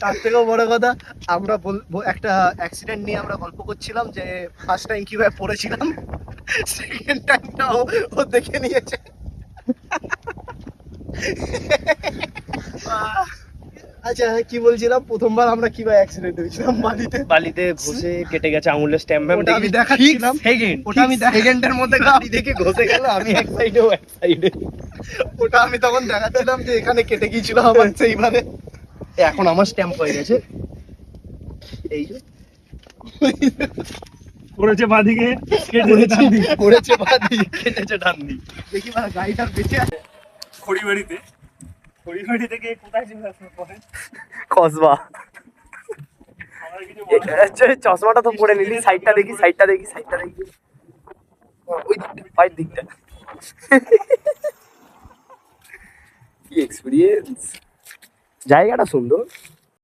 তার থেকেও বড় কথা, আমরা একটা অ্যাক্সিডেন্ট নিয়ে আমরা গল্প করছিলাম যে ফার্স্ট টাইম কিভাবে পড়েছিলাম, সেকেন্ড টাইমটা ও দেখে নিয়েছে। আচ্ছা কি বলছিলাম, প্রথমবার আমরা কিভাবে অ্যাক্সিডেন্ট হয়েছিলাম বালিতে ঘষে কেটে গেছে আঙুলের স্ট্যাম্প। ওটা আমি দেখাচ্ছিলাম, ওটা আমি সেকেন্ডের মধ্যে গাড়ি দেখে ঘষে গেল, আমি এক সাইডে ও এক সাইডে। ওটা আমি তখন দেখাচ্ছিলাম যে এখানে কেটে গিয়েছিল আমার সেইবারে। এখন আমার স্ট্যাম্প হয়ে গেছে। এই যে পড়েছে বাঁদিকে, পড়েছে বাদি, কেটেছে ডান দিক। দেখি মানে গাড়িটা বেঁচে আছে। খড়িবাড়িতে, খড়িবাড়ি থেকে কোথায় ছিল আপনার পরে? কসবা। আমার কিছু বলার চশমাটা তো পরে নিলি, সাইডটা দেখি, সাইডটা দেখি, সাইডটা দেখি, ওই দিকটা, পায়ের দিকটা। কি এক্সপিরিয়েন্স, জায়গাটা সুন্দর।